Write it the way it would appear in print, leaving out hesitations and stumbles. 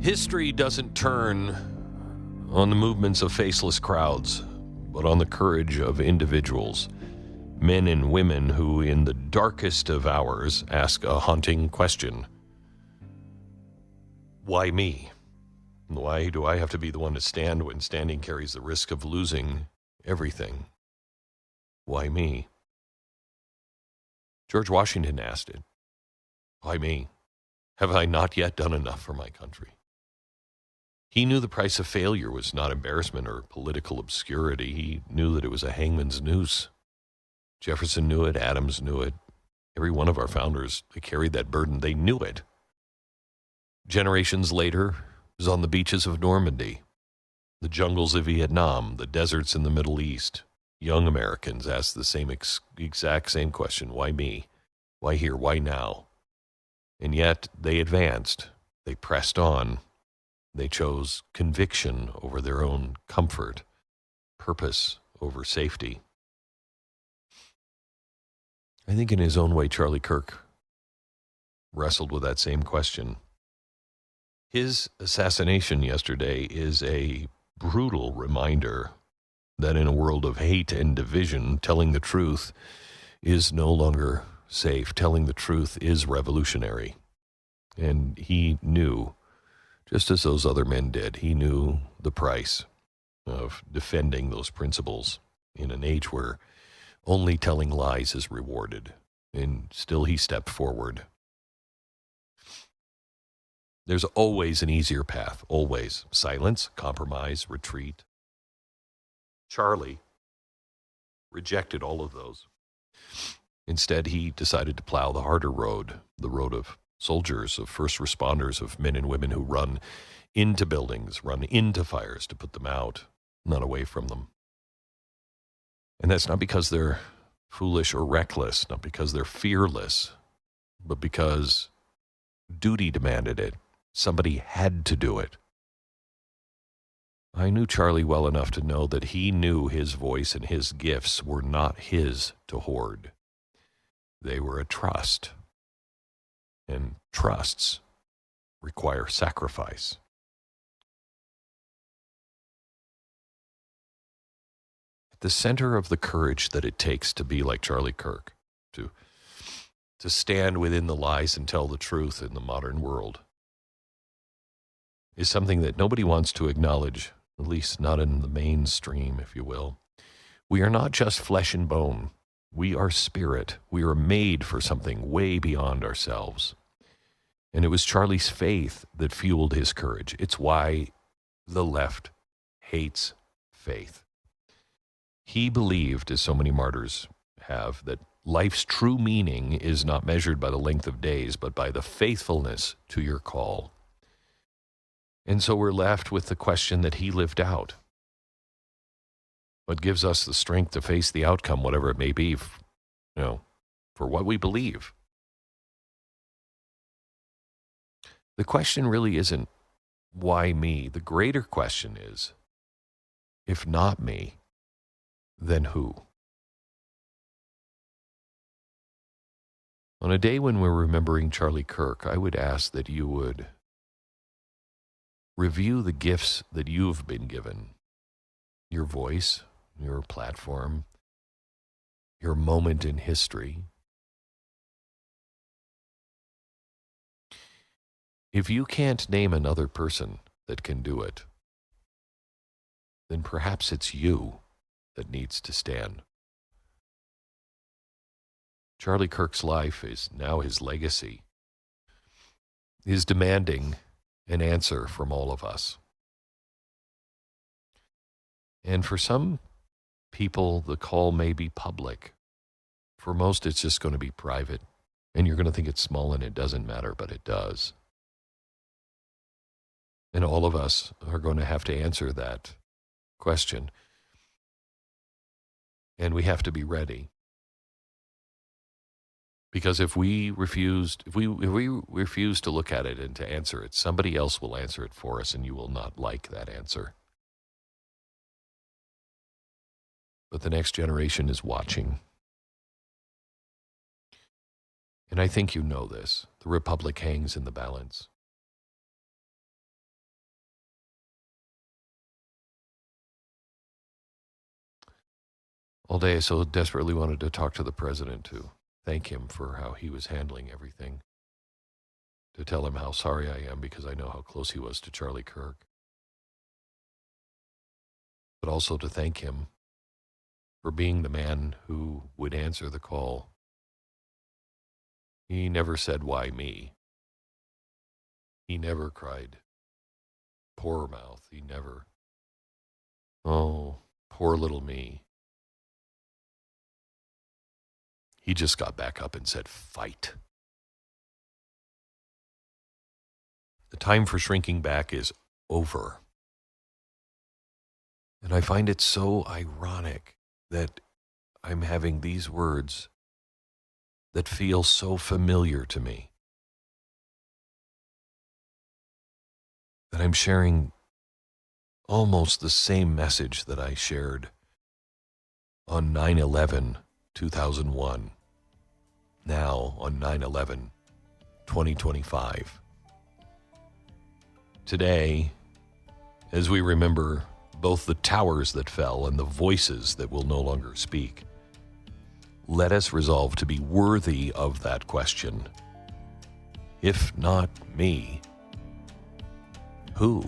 History doesn't turn on the movements of faceless crowds, but on the courage of individuals, men and women who, in the darkest of hours, ask a haunting question. Why me? Why do I have to be the one to stand when standing carries the risk of losing everything? Why me? George Washington asked it. Why me? Have I not yet done enough for my country? He knew the price of failure was not embarrassment or political obscurity. He knew that it was a hangman's noose. Jefferson knew it. Adams knew it. Every one of our founders, they carried that burden. They knew it. Generations later, it was on the beaches of Normandy, the jungles of Vietnam, the deserts in the Middle East. Young Americans asked the exact same question. Why me? Why here? Why now? And yet they advanced. They pressed on. They chose conviction over their own comfort, purpose over safety. I think in his own way, Charlie Kirk wrestled with that same question. His assassination yesterday is a brutal reminder that in a world of hate and division, telling the truth is no longer safe. Telling the truth is revolutionary. And he knew, just as those other men did, he knew the price of defending those principles in an age where only telling lies is rewarded. And still he stepped forward. There's always an easier path, always. Silence, compromise, retreat. Charlie rejected all of those. Instead, he decided to plow the harder road, the road of soldiers, of first responders, of men and women who run into buildings, run into fires to put them out, not away from them. And that's not because they're foolish or reckless, not because they're fearless, but because duty demanded it. Somebody had to do it. I knew Charlie well enough to know that he knew his voice and his gifts were not his to hoard. They were a trust. And trusts require sacrifice. At the center of the courage that it takes to be like Charlie Kirk, to stand within the lies and tell the truth in the modern world, is something that nobody wants to acknowledge, at least not in the mainstream, if you will. We are not just flesh and bone. We are spirit. We are made for something way beyond ourselves. And it was Charlie's faith that fueled his courage. It's why the left hates faith. He believed, as so many martyrs have, that life's true meaning is not measured by the length of days, but by the faithfulness to your call. And so we're left with the question that he lived out. What gives us the strength to face the outcome, whatever it may be, for what we believe? The question really isn't, why me? The greater question is, if not me, then who? On a day when we're remembering Charlie Kirk, I would ask that you would review the gifts that you've been given. Your voice, your platform, your moment in history. If you can't name another person that can do it, then perhaps it's you that needs to stand. Charlie Kirk's life is now his legacy, is demanding an answer from all of us. And for some people, the call may be public. For most, it's just going to be private. And you're going to think it's small and it doesn't matter, but it does. And all of us are going to have to answer that question. And we have to be ready. Because if we refuse to look at it and to answer it, somebody else will answer it for us, and you will not like that answer. But the next generation is watching. And I think you know this. The republic hangs in the balance. All day I so desperately wanted to talk to the president, to thank him for how he was handling everything, to tell him how sorry I am because I know how close he was to Charlie Kirk, but also to thank him for being the man who would answer the call. He never said, "Why me?" He never cried, "Poor mouth." He never, "Oh, poor little me." He just got back up and said, "Fight." The time for shrinking back is over. And I find it so ironic that I'm having these words that feel so familiar to me, that I'm sharing almost the same message that I shared on 9/11, 2001, now on 9/11, 2025. Today, as we remember both the towers that fell and the voices that will no longer speak, let us resolve to be worthy of that question. If not me, who?